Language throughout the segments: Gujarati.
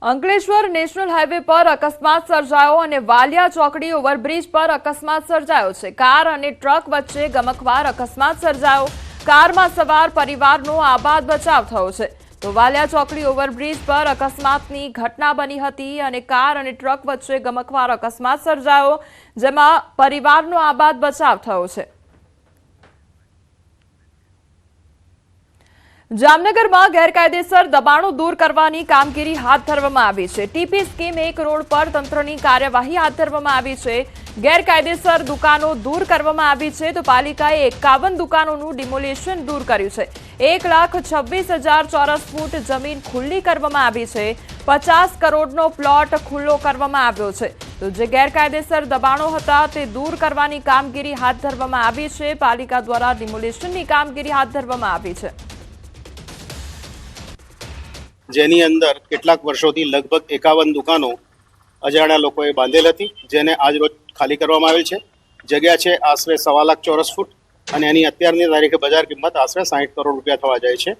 અંકલેશ્વર નેશનલ હાઈવે પર અકસ્માત સર્જાયો અને વાલિયા ચોકડી ઓવરબ્રિજ પર અકસ્માત સર્જાયો છે। કાર અને ટ્રક વચ્ચે ગમખ્વાર અકસ્માત સર્જાયો। કારમાં સવાર પરિવારનો આબાદ બચાવ થયો છે તો વાલિયા ચોકડી ઓવરબ્રિજ પર અકસ્માતની ઘટના બની હતી અને કાર અને ટ્રક વચ્ચે ગમખ્વાર અકસ્માત સર્જાયો જેમાં પરિવારનો આબાદ બચાવ થયો છે। જામનગરમાં ગેરકાયદેસર દબાણો દૂર કરવાની કામગીરી હાથ ધરવામાં આવી છે। ટીપી સ્કીમ 1 કરોડ પર તંત્રની કાર્યવાહી હાથ ધરવામાં આવી છે। ગેરકાયદેસર દુકાનો દૂર કરવામાં આવી છે તો પાલિકાએ 51 દુકાનોનું ડિમોલિશન દૂર કર્યું છે। 1,26,000 ચોરસ ફૂટ જમીન ખુલ્લી કરવામાં આવી છે। 50 કરોડનો પ્લોટ ખુલ્લો કરવામાં આવ્યો છે તો જે ગેરકાયદેસર દબાણો હતા તે દૂર કરવાની કામગીરી હાથ ધરવામાં આવી છે। પાલિકા દ્વારા ડિમોલિશનની કામગીરી હાથ ધરવામાં આવી છે। જેની અંદર કેટલાક વર્ષોથી લગભગ 51 દુકાનો અજાણ્યા લોકોએ બાંધેલ હતી જેને આજ રોજ ખાલી કરવામાં આવેલ છે। જગ્યા છે આશરે 1.25 લાખ ચોરસ ફૂટ અને એની અત્યારની તારીખે બજાર કિંમત આશરે 60 કરોડ રૂપિયા થવા જાય છે।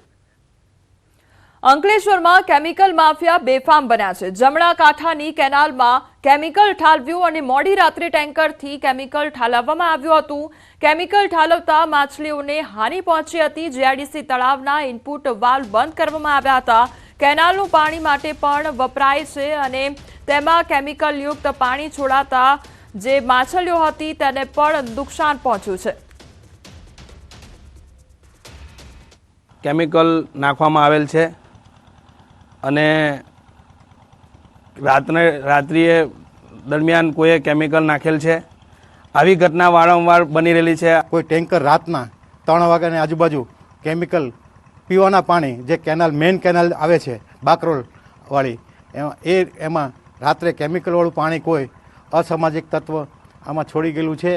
અંકલેશ્વરમાં કેમિકલ માફિયા બેફામ બન્યા છે। જમણા કાંઠાની કેનાલમાં કેમિકલ ઠાલવ્યું અને મોડી રાત્રે ટેન્કરથી કેમિકલ ઠાલવવામાં આવ્યું હતું। કેમિકલ ઠાલવતા માછલીઓને હાનિ પહોંચી હતી। જીઆઈડીસી તળાવના ઇનપુટ વાલ્વ બંધ કરવામાં આવ્યા હતા। કેનાલનું પાણી માટે પણ વપરાય છે અને તેમાં કેમિકલયુક્ત પાણી છોડાતા જે માછલીઓ હતી તેને પણ નુકસાન પહોંચ્યું છે। કેમિકલ નાખવામાં આવેલ છે અને રાત્રિએ દરમિયાન કોઈએ કેમિકલ નાખેલ છે। આવી ઘટના વારંવાર બની રહેલી છે। કોઈ ટેન્કર રાતના 3 વાગ્યાની આજુબાજુ કેમિકલ પીવાના પાણી જે કેનાલ મેઇન કેનાલ આવે છે બાકરોલવાળી એમાં રાત્રે કેમિકલવાળું પાણી કોઈ અસામાજિક તત્વ આમાં છોડી ગયેલું છે।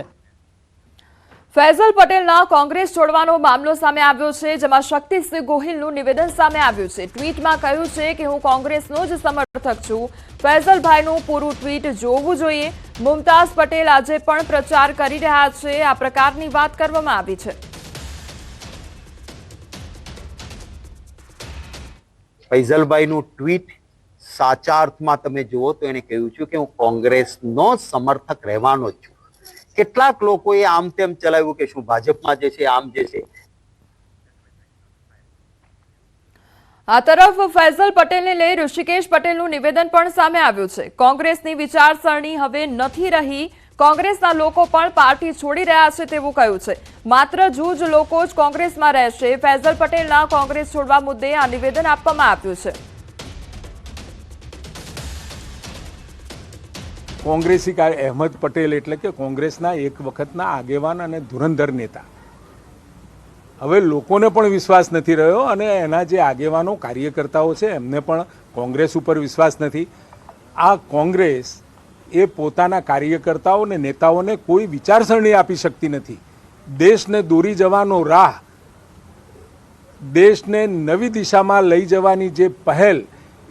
ફૈઝલ પટેલના કોંગ્રેસ છોડવાનો મામલો સામે આવ્યો છે જેમાં શક્તિસિંહ ગોહિલનું નિવેદન સામે આવ્યું છે। ટ્વીટમાં કહ્યું છે કે હું કોંગ્રેસનો જ સમર્થક છું। ફૈઝલભાઈનું પૂરું ટ્વીટ જોવું જોઈએ। મુમતાઝ પટેલ આજે પણ પ્રચાર કરી રહ્યા છે। આ પ્રકારની વાત કરવામાં આવી છે। ફૈઝલભાઈનું ટ્વીટ સાચા અર્થમાં તમે જુઓ તો એને કહ્યું છે કે હું કોંગ્રેસનો સમર્થક રહેવાનો જ છું। કેટલાક લોકોએ આમ તેમ ચલાવ્યું કે શું ભાજપમાં જે છે આમ જે છે। આ તરફ ફૈઝલ પટેલને લઈ ઋષિકેશ પટેલનું નિવેદન પણ સામે આવ્યું છે। કોંગ્રેસની વિચારસરણી હવે નથી રહી। કોંગ્રેસના લોકો પણ પાર્ટી છોડી રહ્યા છે તેવું કહ્યું છે। માત્ર જૂજ લોકો જ કોંગ્રેસમાં રહેશે। ફૈઝલ પટેલના કોંગ્રેસ છોડવા મુદ્દે આ નિવેદન આપવામાં આવ્યું છે। કોંગ્રેસી અહેમદ પટેલ એટલે કે કોંગ્રેસના એક વખતના આગેવાન અને ધુરંધર નેતા હવે લોકોને પણ વિશ્વાસ નથી રહ્યો અને એના જે આગેવાનો કાર્યકર્તાઓ છે એમને પણ કોંગ્રેસ ઉપર વિશ્વાસ નથી। આ કોંગ્રેસ એ પોતાના કાર્યકર્તાઓ અને નેતાઓને કોઈ વિચારસરણી આપી શકતી નથી। દેશને દોરી જવાનો રાહ, દેશને નવી દિશામાં લઈ જવાની જે પહેલ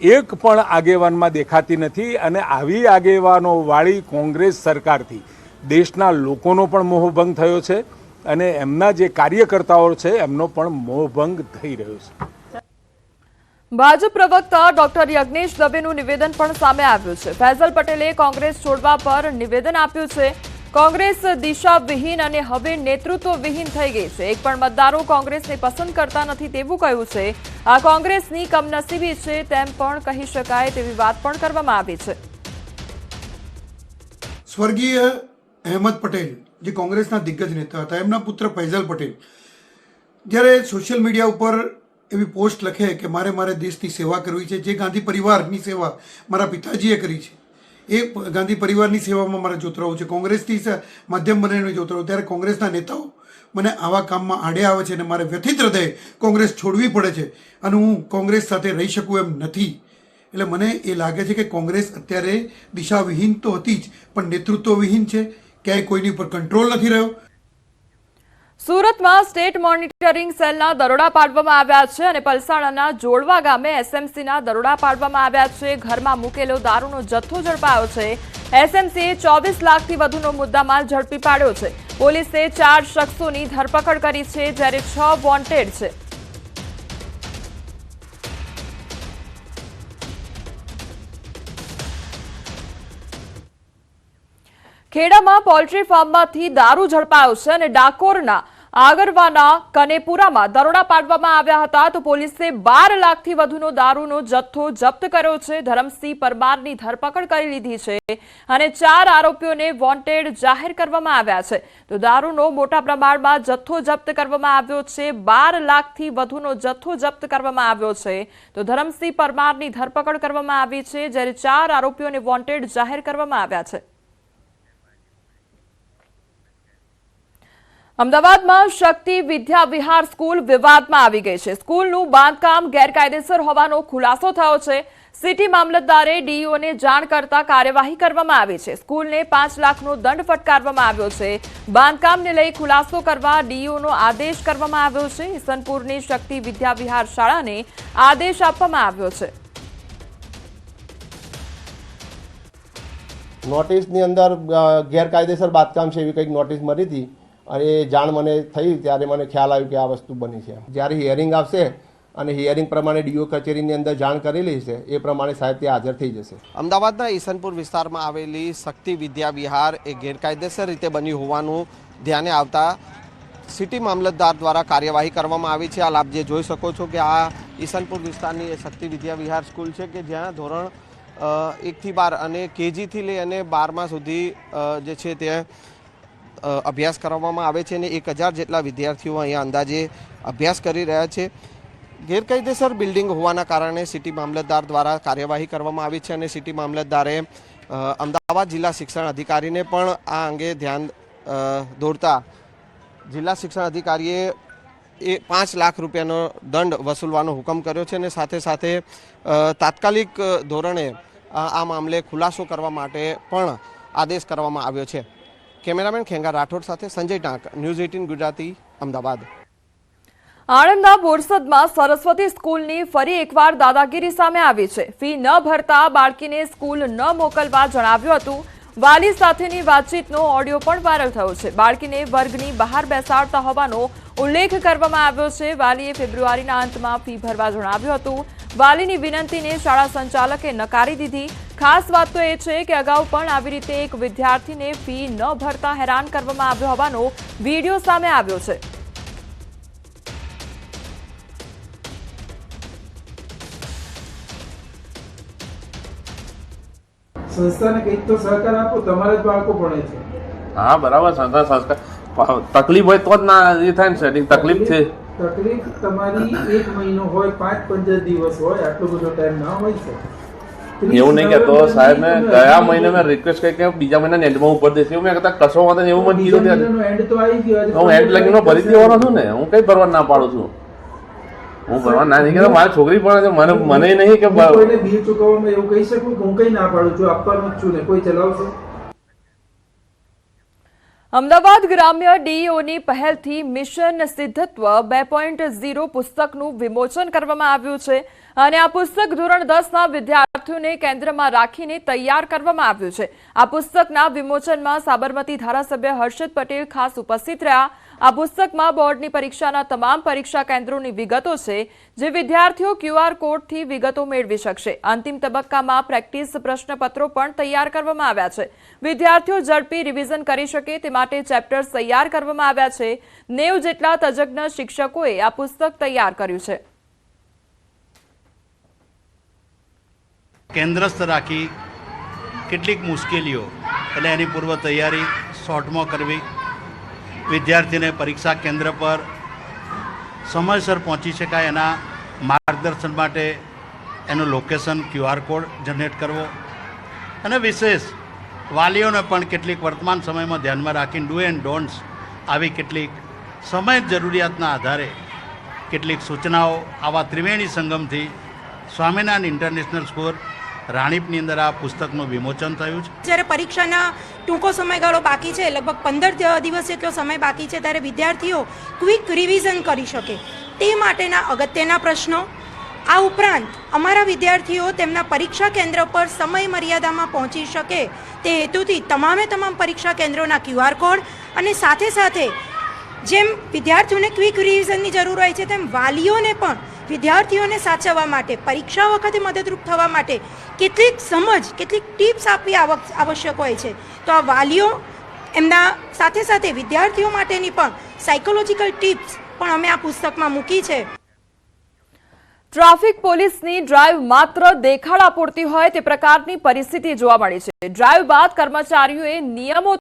એક પણ આગેવાનમાં દેખાતી નથી અને આવી આગેવાનો વાળી કોંગ્રેસ સરકારથી દેશના લોકોનો પણ મોહભંગ થયો છે અને એમના જે કાર્યકર્તાઓ છે એમનો પણ મોહભંગ થઈ રહ્યો છે। ભાજપ પ્રવક્તા ડોક્ટર યજ્ઞેશ દવેનું નિવેદન પણ સામે આવ્યું છે। ફૈઝલ પટેલે કોંગ્રેસ છોડવા પર નિવેદન આપ્યું છે। કોંગ્રેસ દિશા વિહીન અને હવે નેતૃત્વ વિહીન થઈ ગઈ છે। એક પણ મતદારો કોંગ્રેસને પસંદ કરતા નથી તેવું કહ્યું છે। આ કોંગ્રેસની કમનસીબી છે તેમ પણ કહી શકાય તેવી વાત પણ કરવામાં આવી છે। સ્વર્ગીય અહેમદ પટેલ જે કોંગ્રેસના દિગ્ગજ નેતા હતા એમના પુત્ર ફૈઝલ પટેલ જ્યારે સોશિયલ મીડિયા ઉપર એવી પોસ્ટ લખે કે મારે દેશની સેવા કરવી છે, જે ગાંધી પરિવારની સેવા મારા પિતાજીએ કરી છે એ ગાંધી પરિવારની સેવામાં મારે જોતરાવું છે, કોંગ્રેસથી માધ્યમ બનીને જોતરાવું, ત્યારે કોંગ્રેસના નેતાઓ મને આવા કામમાં આડે આવે છે અને મારે વ્યથિત હૃદયે કોંગ્રેસ છોડવી પડે છે અને હું કોંગ્રેસ સાથે રહી શકું એમ નથી। એટલે મને એ લાગે છે કે કોંગ્રેસ અત્યારે દિશાવિહીન તો હતી જ પણ નેતૃત્વવિહીન છે। ક્યાંય કોઈની ઉપર કંટ્રોલ નથી રહ્યો। સુરતમાં સ્ટેટ મોનિટરિંગ સેલના દરોડા પાડવામાં આવ્યા છે અને પલસાણાના જોડવા ગામે એસએમસીના દરોડા પાડવામાં આવ્યા છે। ઘરમાં મૂકેલો દારૂનો જથ્થો ઝડપાયો છે। એસએમસીએ 24 લાખથી વધુનો મુદ્દામાલ ઝડપી પાડ્યો છે। પોલીસે 4 શખ્સોની ધરપકડ કરી છે જ્યારે 6 વોન્ટેડ છે। ખેડામાં પોલ્ટ્રી ફાર્મમાંથી દારૂ ઝડપાયો છે અને ડાકોરના આગરવાના કનેપુરામાં દરોડા પાડવામાં આવ્યા હતા તો પોલીસે 12 લાખથી વધુનો દારૂનો જથ્થો જપ્ત કર્યો છે. ધરમસિંહ પરમારની ધરપકડ કરી લીધી છે અને 4 આરોપીઓને વોન્ટેડ જાહેર કરવામાં આવ્યા છે. તો દારૂનો મોટા પ્રમાણમાં જથ્થો જપ્ત કરવામાં આવ્યો છે. 12 લાખથી વધુનો જથ્થો જપ્ત કરવામાં આવ્યો છે. તો ધરમસિંહ પરમારની ધરપકડ કરવામાં આવી છે જ્યારે 4 આરોપીઓને વોન્ટેડ જાહેર કરવામાં આવ્યા છે. અમદાવાદમાં શક્તિ વિદ્યા વિહાર સ્કૂલ વિવાદમાં આવી ગઈ છે. સ્કૂલનું બાંધકામ ગેરકાયદેસર હોવાનો ખુલાસો થયો છે. સિટી મામલતદારે ડીઈઓને જાણ કરતા કાર્યવાહી કરવામાં આવી છે. સ્કૂલને 5 લાખનો દંડ ફટકારવામાં આવ્યો છે. બાંધકામને લઈ ખુલાસો કરવા ડીઈઓનો આદેશ કરવામાં આવ્યો છે. ઈસનપુરની શક્તિ વિદ્યા વિહાર શાળાને આદેશ આપવામાં આવ્યો છે. નોટિસની અંદર ગેરકાયદેસર બાંધકામ છે એવી કંઈક નોટિસ મળી હતી અને એ જાણ મને થઈ ત્યારે મને ખ્યાલ આવ્યો કે આ વસ્તુ બની છે. જ્યારે હિયરિંગ આવશે અને હિયરિંગ પ્રમાણે ડીઓ કચેરીની અંદર જાણ કરેલી છે એ પ્રમાણે સાહેબ ત્યાં હાજર થઈ જશે. અમદાવાદના ઈસનપુર વિસ્તારમાં આવેલી શક્તિ વિદ્યા વિહાર એ ગેરકાયદેસર રીતે બની હોવાનું ધ્યાને આવતા સિટી મામલતદાર દ્વારા કાર્યવાહી કરવામાં આવી છે. આપ જે જોઈ શકો છો કે આ ઈસનપુર વિસ્તારની શક્તિ વિદ્યા વિહાર સ્કૂલ છે કે જ્યાં ધોરણ 1 થી 12 અને કેજીથી લઈ અને 12મા સુધી જે છે તે અભ્યાસ કરવામાં આવે છે અને 1000 જેટલા વિદ્યાર્થીઓ અહીંયા અંદાજે અભ્યાસ કરી રહ્યા છે. ગેરકાયદેસર બિલ્ડિંગ હોવાના કારણે સિટી મામલતદાર દ્વારા કાર્યવાહી કરવામાં આવી છે અને સિટી મામલતદારે અમદાવાદ જિલ્લા શિક્ષણ અધિકારીને પણ આ અંગે ધ્યાન દોરતા જિલ્લા શિક્ષણ અધિકારીએ 5 લાખ રૂપિયાનો દંડ વસૂલવાનો હુકમ કર્યો છે અને સાથે સાથે તાત્કાલિક ધોરણે આ મામલે ખુલાસો કરવા માટે પણ આદેશ કરવામાં આવ્યો છે. કેમેરામેન ખેંગા રાઠોડ સાથે સંજય ટાંક, ન્યૂઝ 18 ગુજરાતી, અમદાવાદ. આણંદના બોરસદમાં સરસ્વતી સ્કૂલની ફરી એકવાર દાદાગીરી સામે આવી છે. ફી ન ભરતા બાળકીને સ્કૂલ ન મોકલવા જણાવ્યું હતું. વાલી સાથેની વાતચીતનો ઓડિયો પણ વાયરલ થયો છે. બાળકીને વર્ગની બહાર બેસાડતા હોવાનો ઉલ્લેખ કરવામાં આવ્યો છે. વાલીએ ફેબ્રુઆરીના અંતમાં ફી ભરવા જણાવ્યું હતું. વાલીની વિનંતીને શાળા સંચાલકે નકારી દીધી. ખાસ વાત તો એ છે કે અગાઉ પણ આવી રીતે એક વિદ્યાર્થીને ફી ન ભરતા હેરાન કરવામાં આવ્યો હોવાનો વિડીયો સામે આવ્યો છે. સંસ્થાને કંઈક તો સહકાર આપો, તમારા જ બાળકો ભણે છે. હા બરાબર, સંસ્થા તકલીફ હોય તો જ ના એ થાય ને સેટિંગ. તકલીફ છે, તકલીફ તમારી 1 મહિનો હોય, 5-15 દિવસ હોય, આટલો બધો ટાઈમ ના હોય છે. એવું નહીં કહેતો સાહેબ, મેં ગયા મહિને મેં રિક્વેસ્ટ કરી કે બીજા મહિના એન્ડમાં ઉપર દેશે એવું મેં કહેતા કશો વાંધો નહીં એવું મને કીધું. એન્ડ તો આવી ગયો, હું એન્ડ લગીનો ભરી દેવાનો છું ને, હું કઈ ભરવા ના પાડું છું. હું ભરવા ના નહીં કહેતો, મારી છોકરી પણ મને નહીં કે કોઈને બિલ ચૂકવવામાં એવું કહી શકું કે હું કઈ ના પાડું છું, આપવાનું જ છું ને, કોઈ ચલાવશે. અમદાવાદ ગ્રામ્ય ડીઈઓની પહેલથી મિશન સિદ્ધત્વ 2.0 પુસ્તકનું વિમોચન કરવામાં આવ્યું છે અને આ પુસ્તક ધોરણ 10ના વિદ્યાર્થીઓને કેન્દ્રમાં રાખીને તૈયાર કરવામાં આવ્યું છે. આ પુસ્તકના વિમોચનમાં સાબરમતી ધારાસભ્ય હર્ષદ પટેલ ખાસ ઉપસ્થિત રહ્યા. આ પુસ્તકમાં બોર્ડની પરીક્ષાના તમામ પરીક્ષા કેન્દ્રોની વિગતો છે જે વિદ્યાર્થીઓ QR કોડથી વિગતો મેળવી શકશે. અંતિમ તબક્કામાં પ્રેક્ટિસ પ્રશ્નપત્રો પણ તૈયાર કરવામાં આવ્યા છે. વિદ્યાર્થીઓ ઝડપી રિવિઝન કરી શકે તે માટે ચેપ્ટર્સ તૈયાર કરવામાં આવ્યા છે. 90 જેટલા તજજ્ઞ શિક્ષકોએ આ પુસ્તક તૈયાર કર્યું છે. કેન્દ્રસ્થ રાખી કેટલીક મુશ્કેલીઓ એટલે એની પૂર્વ તૈયારી શોર્ટમાં કરવી, વિદ્યાર્થીને પરીક્ષા કેન્દ્ર પર સમયસર પહોંચી શકાય એના માર્ગદર્શન માટે એનું લોકેશન QR કોડ જનરેટ કરવો અને વિશેષ વાલીઓને પણ કેટલીક વર્તમાન સમયમાં ધ્યાનમાં રાખીને ડુ એન્ડ ડોન્ટ્સ આવી કેટલીક સમય જરૂરિયાતના આધારે કેટલીક સૂચનાઓ આવા ત્રિવેણી સંગમથી સ્વામિનારાયણ ઇન્ટરનેશનલ સ્કૂલ રાણીપની અંદર આ પુસ્તકનું વિમોચન થયું છે. જ્યારે પરીક્ષાના ટૂંકો સમયગાળો બાકી છે, લગભગ 15 દિવસ જેટલો સમય બાકી છે, ત્યારે વિદ્યાર્થીઓ ક્વિક રિવિઝન કરી શકે તે માટેના અગત્યના પ્રશ્નો, આ ઉપરાંત અમારા વિદ્યાર્થીઓ તેમના પરીક્ષા કેન્દ્ર પર સમય મર્યાદામાં પહોંચી શકે તે હેતુથી તમામ પરીક્ષા કેન્દ્રોના QR કોડ અને સાથે સાથે જેમ વિદ્યાર્થીઓને ક્વિક રિવિઝનની જરૂર હોય છે તેમ વાલીઓને પણ વિદ્યાર્થીઓને સાચવવા માટે, પરીક્ષા વખતે મદદરૂપ થવા માટે કેટલીક સમજ, કેટલીક ટિપ્સ આપવી આવશ્યક હોય છે. તો આ વાલીઓ એમના સાથે સાથે વિદ્યાર્થીઓ માટેની પણ સાયકોલોજીકલ ટિપ્સ પણ અમે આ પુસ્તકમાં મૂકી છે. ટ્રાફિક પોલીસની ડ્રાઈવ માત્ર દેખાડા પૂરતી હોય તે પ્રકારની પરિસ્થિતિ જોવા મળી છે. ડ્રાઈવ બાદ કર્મચારીઓએ નિયમો